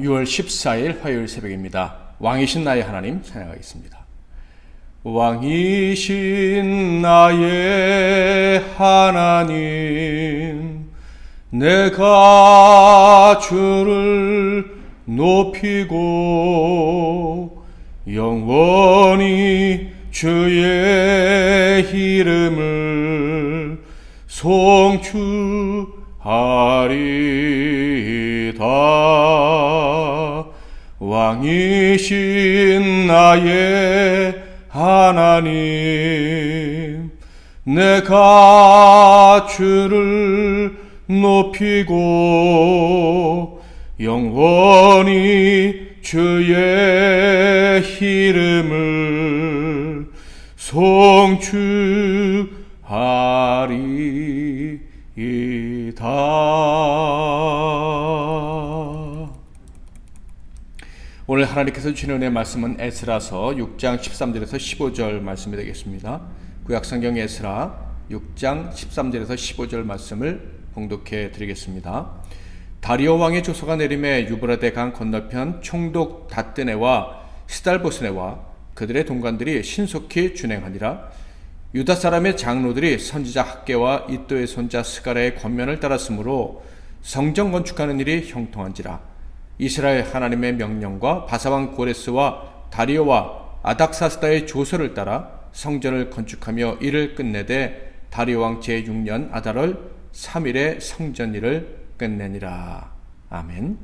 6월 14일 화요일 새벽입니다. 왕이신 나의 하나님 찬양하겠습니다. 왕이신 나의 하나님, 내가 주를 높이고 영원히 주의 이름을 송축하리다. 왕이신 나의 하나님, 내가 주를 높이고 영원히 주의 이름을 송축하리이다. 오늘 하나님께서 주시는 은혜의 말씀은 에스라서 6장 13절에서 15절 말씀이 되겠습니다. 구약성경 에스라 6장 13절에서 15절 말씀을 봉독해 드리겠습니다. 다리오 왕의 조서가 내림에 유브라데 강 건너편 총독 다뜨네와 스달보스네와 그들의 동관들이 신속히 준행하니라. 유다 사람의 장로들이 선지자 학개와 이도의 손자 스가랴의 권면을 따랐으므로 성전 건축하는 일이 형통한지라. 이스라엘 하나님의 명령과 바사왕 고레스와 다리오와 아닥사스다의 조서를 따라 성전을 건축하며 일을 끝내되 다리오 왕 제6년 아달월 3일에 성전 일을 끝내니라. 아멘.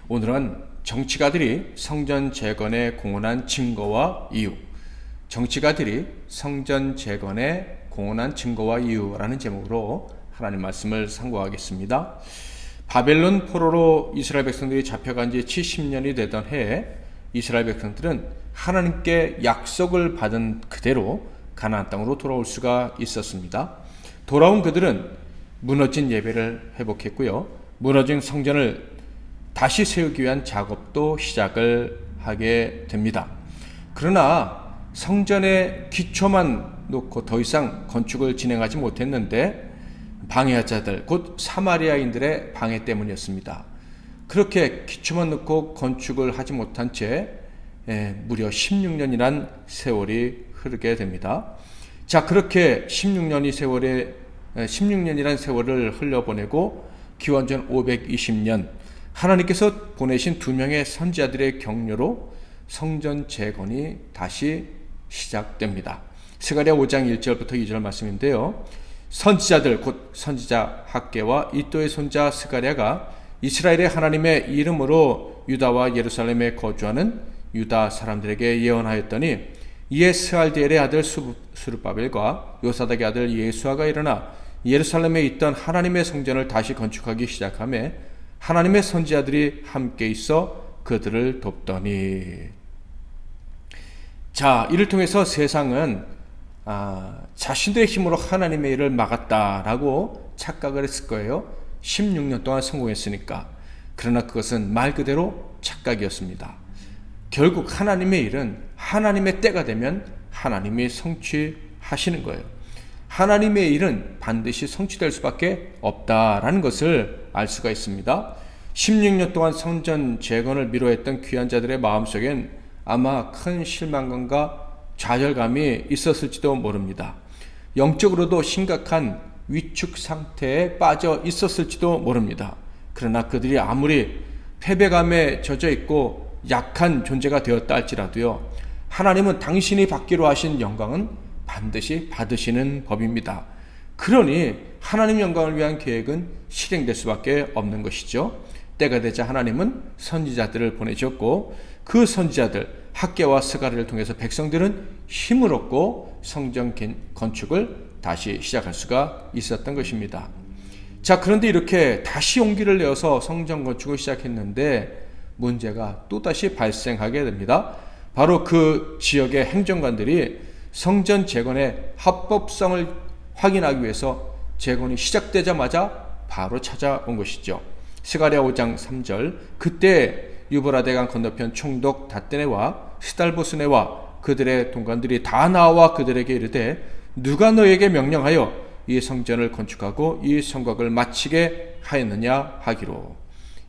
오늘은 정치가들이 성전 재건에 공헌한 증거와 이유, 정치가들이 성전 재건에 공헌한 증거와 이유라는 제목으로 하나님 말씀을 상고하겠습니다. 바벨론 포로로 이스라엘 백성들이 잡혀간 지 70년이 되던 해에 이스라엘 백성들은 하나님께 약속을 받은 그대로 가나안 땅으로 돌아올 수가 있었습니다. 돌아온 그들은 무너진 예배를 회복했고요, 무너진 성전을 다시 세우기 위한 작업도 시작을 하게 됩니다. 그러나 성전의 기초만 놓고 더 이상 건축을 진행하지 못했는데 방해자들, 곧 사마리아인들의 방해 때문이었습니다. 그렇게 기초만 놓고 건축을 하지 못한 채 무려 16년이란 세월이 흐르게 됩니다. 자, 그렇게 16년이란 세월을 흘려보내고 기원전 520년 하나님께서 보내신 두 명의 선지자들의 격려로 성전 재건이 다시 시작됩니다. 스가랴 5장 1절부터 2절 말씀인데요. 선지자들, 곧 선지자 학개와 이도의 손자 스가랴가 이스라엘의 하나님의 이름으로 유다와 예루살렘에 거주하는 유다 사람들에게 예언하였더니, 이에 스알디엘의 아들 수르바벨과 요사닥의 아들 예수아가 일어나 예루살렘에 있던 하나님의 성전을 다시 건축하기 시작하며 하나님의 선지자들이 함께 있어 그들을 돕더니. 자, 이를 통해서 세상은 자신들의 힘으로 하나님의 일을 막았다라고 착각을 했을 거예요. 16년 동안 성공했으니까. 그러나 그것은 말 그대로 착각이었습니다. 결국 하나님의 일은 하나님의 때가 되면 하나님이 성취하시는 거예요. 하나님의 일은 반드시 성취될 수밖에 없다라는 것을 알 수가 있습니다. 16년 동안 성전 재건을 미뤄했던 귀한 자들의 마음속엔 아마 큰 실망감과 좌절감이 있었을지도 모릅니다. 영적으로도 심각한 위축 상태에 빠져 있었을지도 모릅니다. 그러나 그들이 아무리 패배감에 젖어 있고 약한 존재가 되었다 할지라도요, 하나님은 당신이 받기로 하신 영광은 반드시 받으시는 법입니다. 그러니 하나님 영광을 위한 계획은 실행될 수밖에 없는 것이죠. 때가 되자 하나님은 선지자들을 보내셨고 그 선지자들 학개와 스가랴를 통해서 백성들은 힘을 얻고 성전 건축을 다시 시작할 수가 있었던 것입니다. 자, 그런데 이렇게 다시 용기를 내어서 성전 건축을 시작했는데 문제가 또다시 발생하게 됩니다. 바로 그 지역의 행정관들이 성전 재건의 합법성을 확인하기 위해서 재건이 시작되자마자 바로 찾아온 것이죠. 스가랴 5장 3절, 그때 유브라데강 건너편 총독 다뜨네와 스달보스네와 그들의 동관들이 다 나와 그들에게 이르되, 누가 너에게 명령하여 이 성전을 건축하고 이 성곽을 마치게 하였느냐 하기로.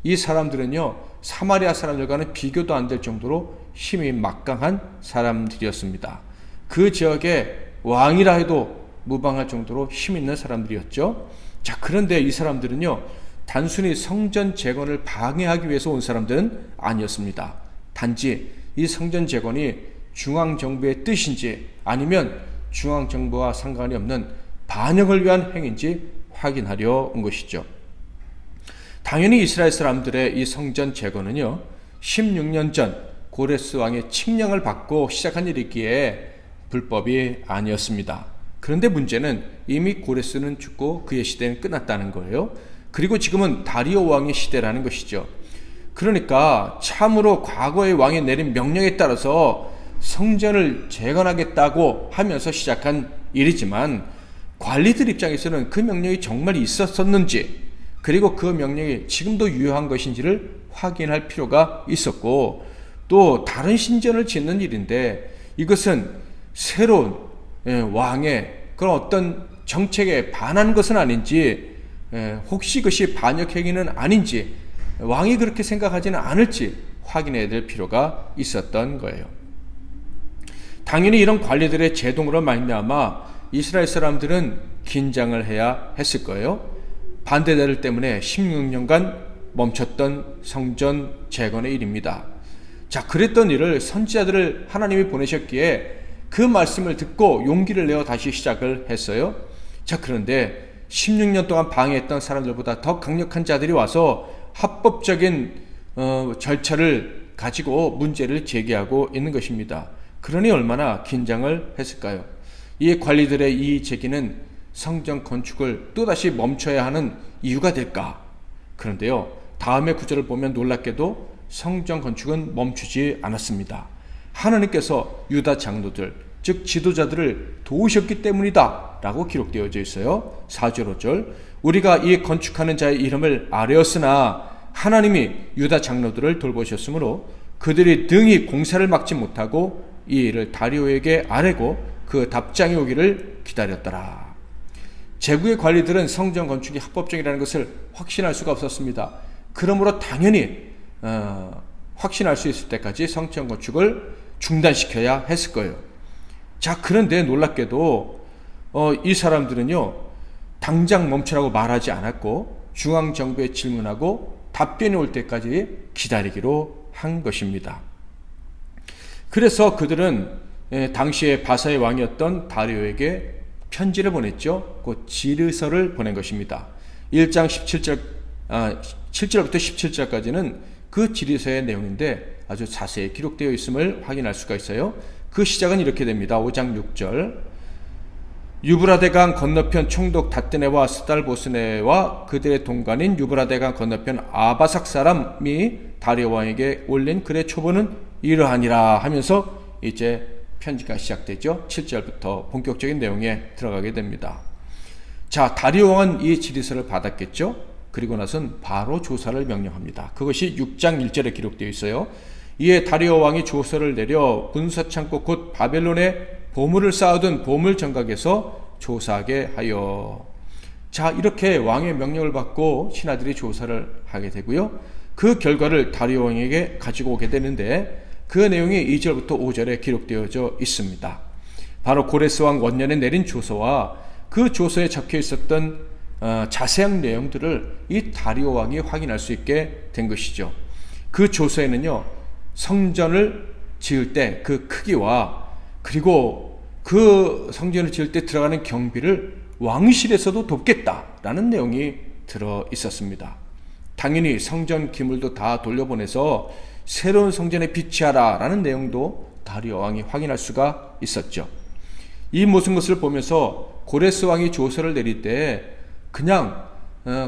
이 사람들은요, 사마리아 사람들과는 비교도 안 될 정도로 힘이 막강한 사람들이었습니다. 그 지역에 왕이라 해도 무방할 정도로 힘 있는 사람들이었죠. 자, 그런데 이 사람들은요, 단순히 성전 재건을 방해하기 위해서 온 사람들은 아니었습니다. 단지 이 성전 재건이 중앙정부의 뜻인지 아니면 중앙정부와 상관이 없는 반역을 위한 행위인지 확인하려 온 것이죠. 당연히 이스라엘 사람들의 이 성전 재건은요, 16년 전 고레스 왕의 칙령을 받고 시작한 일이기에 불법이 아니었습니다. 그런데 문제는 이미 고레스는 죽고 그의 시대는 끝났다는 거예요. 그리고 지금은 다리오 왕의 시대라는 것이죠. 그러니까 참으로 과거의 왕이 내린 명령에 따라서 성전을 재건하겠다고 하면서 시작한 일이지만 관리들 입장에서는 그 명령이 정말 있었었는지, 그리고 그 명령이 지금도 유효한 것인지를 확인할 필요가 있었고, 또 다른 신전을 짓는 일인데 이것은 새로운 왕의 그런 어떤 정책에 반한 것은 아닌지, 혹시 그것이 반역 행위는 아닌지, 왕이 그렇게 생각하지는 않을지 확인해야 될 필요가 있었던 거예요. 당연히 이런 관리들의 제동으로 말미암아 이스라엘 사람들은 긴장을 해야 했을 거예요. 반대들 때문에 16년간 멈췄던 성전 재건의 일입니다. 자, 그랬던 일을 선지자들을 하나님이 보내셨기에 그 말씀을 듣고 용기를 내어 다시 시작을 했어요. 자, 그런데 16년 동안 방해했던 사람들보다 더 강력한 자들이 와서 합법적인 절차를 가지고 문제를 제기하고 있는 것입니다. 그러니 얼마나 긴장을 했을까요? 이 관리들의 이 제기는 성전 건축을 또다시 멈춰야 하는 이유가 될까? 그런데요, 다음의 구절을 보면 놀랍게도 성전 건축은 멈추지 않았습니다. 하나님께서 유다 장로들, 즉 지도자들을 도우셨기 때문이다 라고 기록되어져 있어요. 4절 5절, 우리가 이 건축하는 자의 이름을 아뢰었으나 하나님이 유다 장로들을 돌보셨으므로 그들이 등이 공사를 막지 못하고 이 일을 다리오에게 아뢰고 그 답장이 오기를 기다렸더라. 제국의 관리들은 성전 건축이 합법적이라는 것을 확신할 수가 없었습니다. 그러므로 당연히 확신할 수 있을 때까지 성전 건축을 중단시켜야 했을 거예요. 자, 그런데 놀랍게도 이 사람들은요, 당장 멈추라고 말하지 않았고 중앙정부에 질문하고 답변이 올 때까지 기다리기로 한 것입니다. 그래서 그들은 당시에 바사의 왕이었던 다리오에게 편지를 보냈죠. 그 지르서를 보낸 것입니다. 1장 7절부터 17절까지는 그 지리서의 내용인데 아주 자세히 기록되어 있음을 확인할 수가 있어요. 그 시작은 이렇게 됩니다. 5장 6절, 유브라데강 건너편 총독 다뜨네와 스달보스네와 그들의 동관인 유브라데강 건너편 아바삭 사람이 다리오 왕에게 올린 글의 초본은 이러하니라 하면서 이제 편지가 시작되죠. 7절부터 본격적인 내용에 들어가게 됩니다. 자, 다리오 왕은 이 지리서를 받았겠죠. 그리고 나선 바로 조사를 명령합니다. 그것이 6장 1절에 기록되어 있어요. 이에 다리오 왕이 조서를 내려 문서창고 곧 바벨론에 보물을 쌓아둔 보물 정각에서 조사하게 하여. 자, 이렇게 왕의 명령을 받고 신하들이 조사를 하게 되고요. 그 결과를 다리오 왕에게 가지고 오게 되는데 그 내용이 2절부터 5절에 기록되어져 있습니다. 바로 고레스 왕 원년에 내린 조서와 그 조서에 적혀 있었던 자세한 내용들을 이 다리오 왕이 확인할 수 있게 된 것이죠. 그 조서에는요, 성전을 지을 때 그 크기와 그리고 그 성전을 지을 때 들어가는 경비를 왕실에서도 돕겠다라는 내용이 들어 있었습니다. 당연히 성전 기물도 다 돌려보내서 새로운 성전에 비치하라 라는 내용도 다리오 왕이 확인할 수가 있었죠. 이 모든 것을 보면서 고레스 왕이 조서를 내릴 때 그냥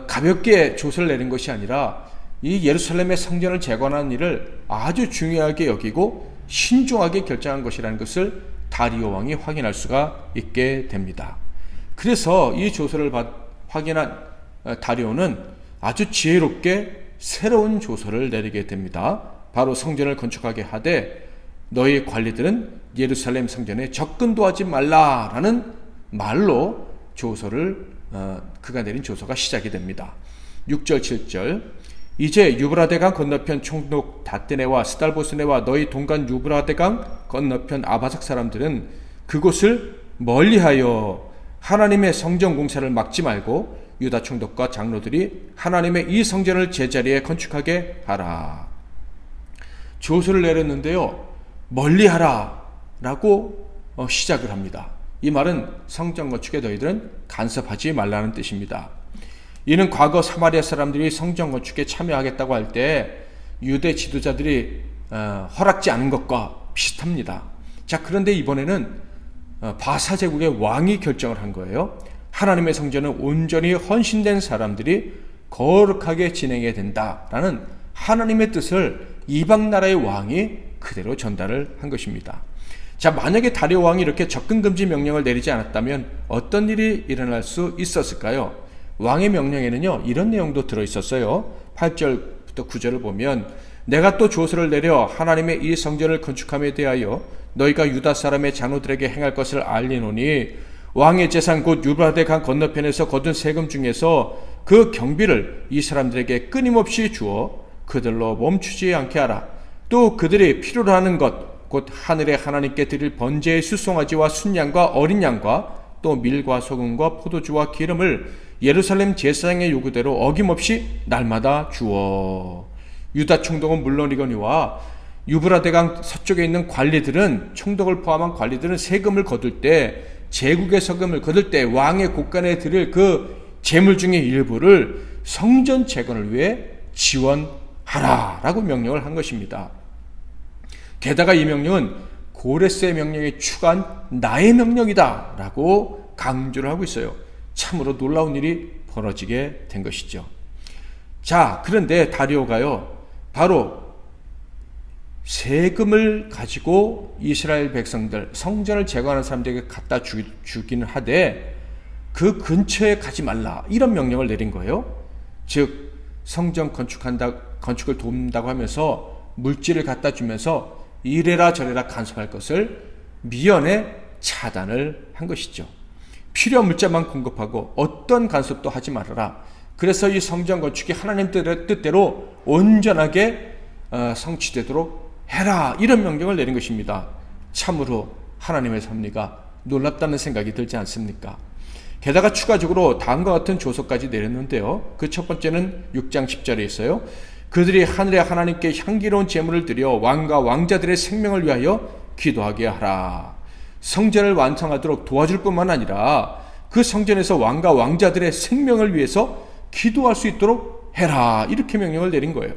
가볍게 조서를 내린 것이 아니라 이 예루살렘의 성전을 재건하는 일을 아주 중요하게 여기고 신중하게 결정한 것이라는 것을 다리오 왕이 확인할 수가 있게 됩니다. 그래서 이 조서를 확인한 다리오는 아주 지혜롭게 새로운 조서를 내리게 됩니다. 바로 성전을 건축하게 하되 너희 관리들은 예루살렘 성전에 접근도 하지 말라라는 말로 조서를 그가 내린 조서가 시작이 됩니다. 6절 7절, 이제 유브라데강 건너편 총독 다뜨네와 스달보스네와 너희 동간 유브라데강 건너편 아바삭 사람들은 그곳을 멀리하여 하나님의 성전 공사를 막지 말고 유다 총독과 장로들이 하나님의 이 성전을 제자리에 건축하게 하라. 조서를 내렸는데요, 멀리하라 라고 시작을 합니다. 이 말은 성전 건축에 너희들은 간섭하지 말라는 뜻입니다. 이는 과거 사마리아 사람들이 성전 건축에 참여하겠다고 할 때 유대 지도자들이 허락지 않은 것과 비슷합니다. 자, 그런데 이번에는 바사 제국의 왕이 결정을 한 거예요. 하나님의 성전은 온전히 헌신된 사람들이 거룩하게 진행해야 된다라는 하나님의 뜻을 이방 나라의 왕이 그대로 전달을 한 것입니다. 자, 만약에 다리오 왕이 이렇게 접근 금지 명령을 내리지 않았다면 어떤 일이 일어날 수 있었을까요? 왕의 명령에는요, 이런 내용도 들어있었어요. 8절부터 9절을 보면 내가 또 조서를 내려 하나님의 이 성전을 건축함에 대하여 너희가 유다 사람의 장로들에게 행할 것을 알리노니 왕의 재산 곧 유브라데 강 건너편에서 거둔 세금 중에서 그 경비를 이 사람들에게 끊임없이 주어 그들로 멈추지 않게 하라. 또 그들이 필요로 하는 것 곧 하늘의 하나님께 드릴 번제의 수송아지와 순양과 어린 양과 또 밀과 소금과 포도주와 기름을 예루살렘 제사장의 요구대로 어김없이 날마다 주어. 유다 총독은 물론이거니와 유브라데강 서쪽에 있는 관리들은, 총독을 포함한 관리들은 세금을 거둘 때, 제국의 세금을 거둘 때 왕의 곳간에 드릴 그 재물 중의 일부를 성전 재건을 위해 지원하라 라고 명령을 한 것입니다. 게다가 이 명령은 고레스의 명령에 추가한 나의 명령이다 라고 강조를 하고 있어요. 참으로 놀라운 일이 벌어지게 된 것이죠. 자, 그런데 다리오가요, 바로 세금을 가지고 이스라엘 백성들, 성전을 제거하는 사람들에게 갖다 주기는 하되 그 근처에 가지 말라, 이런 명령을 내린 거예요. 즉 성전 건축을 돕는다고 하면서 물질을 갖다 주면서 이래라 저래라 간섭할 것을 미연에 차단을 한 것이죠. 필요한 물자만 공급하고 어떤 간섭도 하지 말아라. 그래서 이 성전 건축이 하나님 뜻대로 온전하게 성취되도록 해라, 이런 명령을 내린 것입니다. 참으로 하나님의 섭리가 놀랍다는 생각이 들지 않습니까? 게다가 추가적으로 다음과 같은 조서까지 내렸는데요. 그 첫 번째는 6장 10절에 있어요. 그들이 하늘의 하나님께 향기로운 제물을 드려 왕과 왕자들의 생명을 위하여 기도하게 하라. 성전을 완성하도록 도와줄 뿐만 아니라 그 성전에서 왕과 왕자들의 생명을 위해서 기도할 수 있도록 해라, 이렇게 명령을 내린 거예요.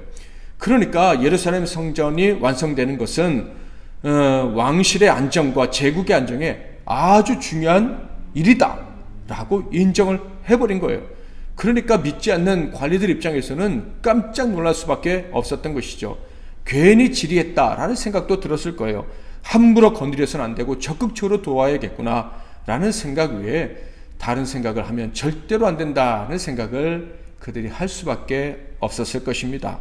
그러니까 예루살렘 성전이 완성되는 것은 왕실의 안정과 제국의 안정에 아주 중요한 일이다 라고 인정을 해버린 거예요. 그러니까 믿지 않는 관리들 입장에서는 깜짝 놀랄 수밖에 없었던 것이죠. 괜히 지리했다라는 생각도 들었을 거예요. 함부로 건드려서는 안 되고 적극적으로 도와야겠구나 라는 생각 외에 다른 생각을 하면 절대로 안 된다는 생각을 그들이 할 수밖에 없었을 것입니다.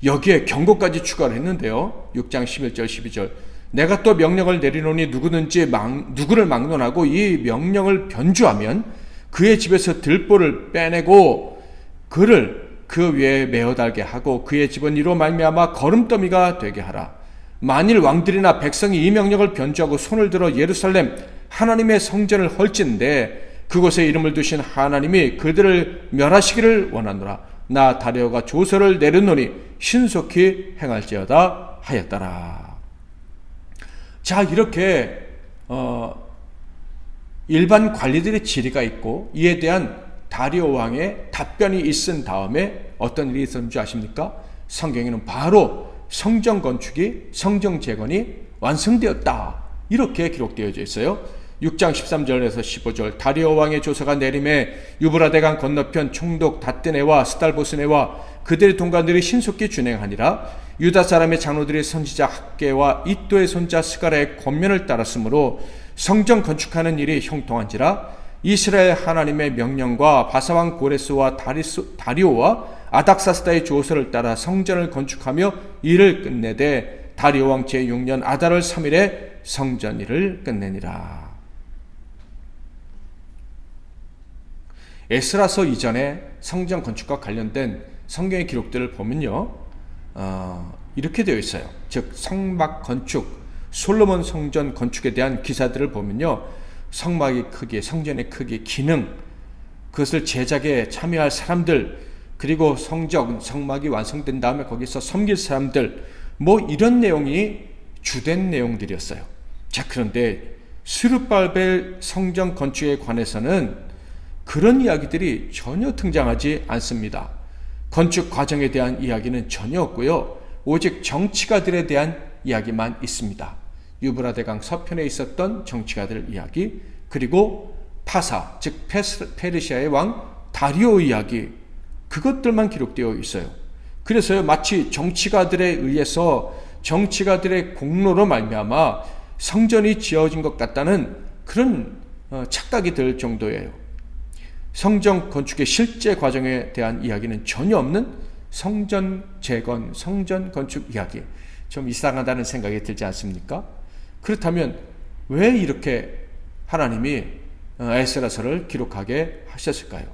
여기에 경고까지 추가를 했는데요. 6장 11절 12절 내가 또 명령을 내리노니 누구를 막론하고 이 명령을 변주하면 그의 집에서 들보를 빼내고 그를 그 위에 메어 달게 하고 그의 집은 이로 말미암아 거름더미가 되게 하라. 만일 왕들이나 백성이 이 명령을 변주하고 손을 들어 예루살렘 하나님의 성전을 헐진데 그곳에 이름을 두신 하나님이 그들을 멸하시기를 원하노라. 나 다리오가 조서를 내렸노니 신속히 행할지어다 하였더라. 자, 이렇게 일반 관리들의 질의가 있고 이에 대한 다리오 왕의 답변이 있은 다음에 어떤 일이 있었는 줄 아십니까? 성경에는 바로 성전 건축이, 성전 재건이 완성되었다, 이렇게 기록되어져 있어요. 6장 13절에서 15절 다리오 왕의 조서가 내림에 유브라데강 건너편 총독 다뜨네와 스달보스네와 그들의 동관들이 신속히 준행하니라. 유다 사람의 장로들이 선지자 학개와 이도의 손자 스가랴의 권면을 따랐으므로 성전 건축하는 일이 형통한지라. 이스라엘 하나님의 명령과 바사왕 고레스와 다리오와 아닥사스다의 조서를 따라 성전을 건축하며 일을 끝내되 다리오 왕 제6년 아달월 3일에 성전 일을 끝내니라. 에스라서 이전에 성전 건축과 관련된 성경의 기록들을 보면요, 이렇게 되어 있어요. 즉 성막 건축, 솔로몬 성전 건축에 대한 기사들을 보면요, 성막의 크기, 성전의 크기, 기능, 그것을 제작에 참여할 사람들, 그리고 성막이 완성된 다음에 거기서 섬길 사람들, 뭐 이런 내용이 주된 내용들이었어요. 자, 그런데 스룹바벨 성전 건축에 관해서는 그런 이야기들이 전혀 등장하지 않습니다. 건축 과정에 대한 이야기는 전혀 없고요, 오직 정치가들에 대한 이야기만 있습니다. 유브라데강 서편에 있었던 정치가들 이야기, 그리고 파사, 즉 페르시아의 왕 다리오 이야기, 그것들만 기록되어 있어요. 그래서요, 마치 정치가들에 의해서 정치가들의 공로로 말미암아 성전이 지어진 것 같다는 그런 착각이 들 정도예요. 성전 건축의 실제 과정에 대한 이야기는 전혀 없는 성전 재건, 성전 건축 이야기, 좀 이상하다는 생각이 들지 않습니까? 그렇다면 왜 이렇게 하나님이 에스라서를 기록하게 하셨을까요?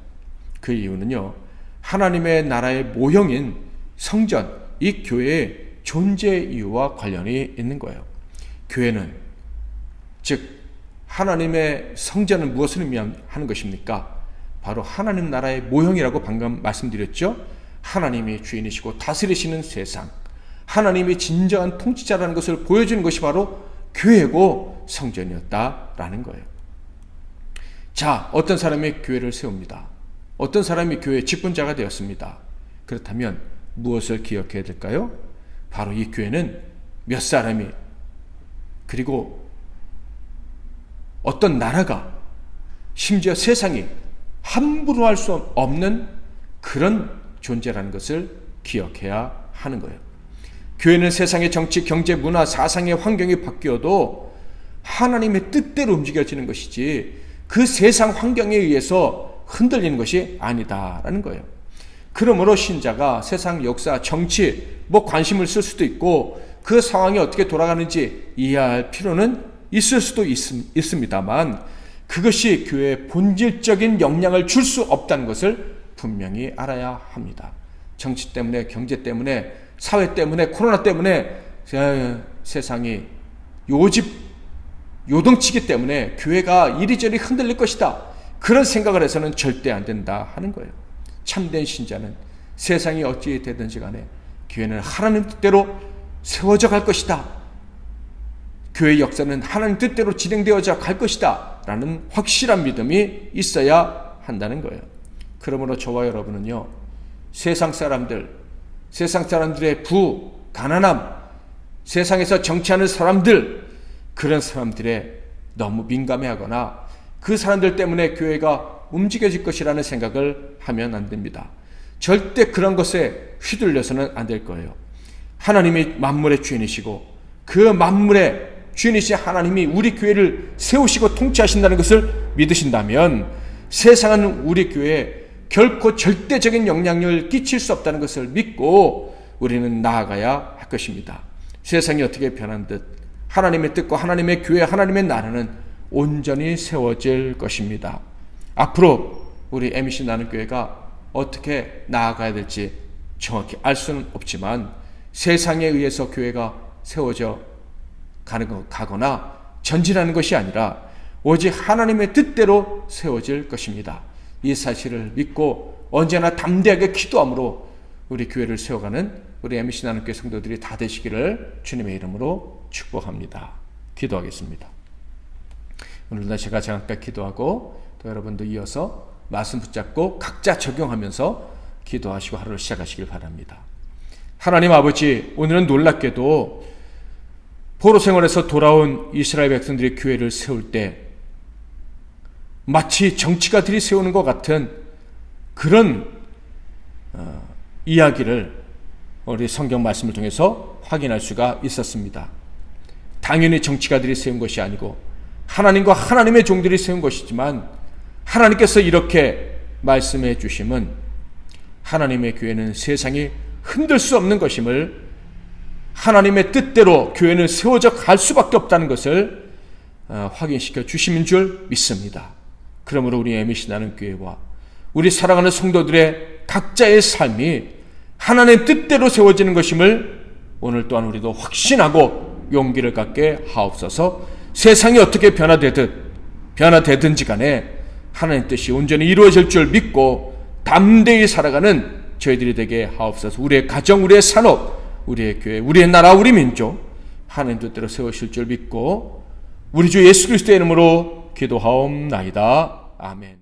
그 이유는요, 하나님의 나라의 모형인 성전, 이 교회의 존재 이유와 관련이 있는 거예요. 교회는, 즉 하나님의 성전은 무엇을 의미하는 것입니까? 바로 하나님 나라의 모형이라고 방금 말씀드렸죠. 하나님이 주인이시고 다스리시는 세상, 하나님이 진정한 통치자라는 것을 보여주는 것이 바로 교회고 성전이었다라는 거예요. 자, 어떤 사람이 교회를 세웁니다. 어떤 사람이 교회의 직분자가 되었습니다. 그렇다면 무엇을 기억해야 될까요? 바로 이 교회는 몇 사람이, 그리고 어떤 나라가, 심지어 세상이 함부로 할 수 없는 그런 존재라는 것을 기억해야 하는 거예요. 교회는 세상의 정치, 경제, 문화, 사상의 환경이 바뀌어도 하나님의 뜻대로 움직여지는 것이지 그 세상 환경에 의해서 흔들리는 것이 아니다라는 거예요. 그러므로 신자가 세상 역사, 정치, 관심을 쓸 수도 있고 그 상황이 어떻게 돌아가는지 이해할 필요는 있을 수도 있습니다만, 그것이 교회에 본질적인 영향을 줄 수 없다는 것을 분명히 알아야 합니다. 정치 때문에, 경제 때문에, 사회 때문에, 코로나 때문에 세상이 요동치기 때문에 교회가 이리저리 흔들릴 것이다, 그런 생각을 해서는 절대 안 된다 하는 거예요. 참된 신자는 세상이 어찌 되든지 간에 교회는 하나님 뜻대로 세워져 갈 것이다, 교회의 역사는 하나님 뜻대로 진행되어져 갈 것이다 라는 확실한 믿음이 있어야 한다는 거예요. 그러므로 저와 여러분은요, 세상 사람들의 가난함, 세상에서 정치하는 사람들, 그런 사람들에 너무 민감해하거나 그 사람들 때문에 교회가 움직여질 것이라는 생각을 하면 안 됩니다. 절대 그런 것에 휘둘려서는 안 될 거예요. 하나님이 만물의 주인이시고 그 만물의 주인이신 하나님이 우리 교회를 세우시고 통치하신다는 것을 믿으신다면 세상은 우리 교회에 결코 절대적인 영향력을 끼칠 수 없다는 것을 믿고 우리는 나아가야 할 것입니다. 세상이 어떻게 변한 듯 하나님의 뜻과 하나님의 교회, 하나님의 나라는 온전히 세워질 것입니다. 앞으로 우리 MEC 나눔교회가 어떻게 나아가야 될지 정확히 알 수는 없지만 세상에 의해서 교회가 세워져 가거나 전진하는 것이 아니라 오직 하나님의 뜻대로 세워질 것입니다. 이 사실을 믿고 언제나 담대하게 기도함으로 우리 교회를 세워가는 우리 MEC 나눔교회 성도들이 다 되시기를 주님의 이름으로 축복합니다. 기도하겠습니다. 오늘도 제가 잠깐 기도하고 또 여러분도 이어서 말씀 붙잡고 각자 적용하면서 기도하시고 하루를 시작하시길 바랍니다. 하나님 아버지, 오늘은 놀랍게도 포로 생활에서 돌아온 이스라엘 백성들이 교회를 세울 때 마치 정치가들이 세우는 것 같은 그런 이야기를 우리 성경 말씀을 통해서 확인할 수가 있었습니다. 당연히 정치가들이 세운 것이 아니고 하나님과 하나님의 종들이 세운 것이지만 하나님께서 이렇게 말씀해 주심은 하나님의 교회는 세상이 흔들 수 없는 것임을, 하나님의 뜻대로 교회는 세워져 갈 수밖에 없다는 것을 확인시켜 주심인 줄 믿습니다. 그러므로 우리 MEC 나눔교회와 우리 사랑하는 성도들의 각자의 삶이 하나님의 뜻대로 세워지는 것임을 오늘 또한 우리도 확신하고 용기를 갖게 하옵소서. 세상이 어떻게 변화되든지 간에 하나님 뜻이 온전히 이루어질 줄 믿고 담대히 살아가는 저희들이 되게 하옵소서. 우리의 가정, 우리의 산업, 우리의 교회, 우리의 나라, 우리 민족 하나님 뜻대로 세우실 줄 믿고 우리 주 예수 그리스도의 이름으로 기도하옵나이다. 아멘.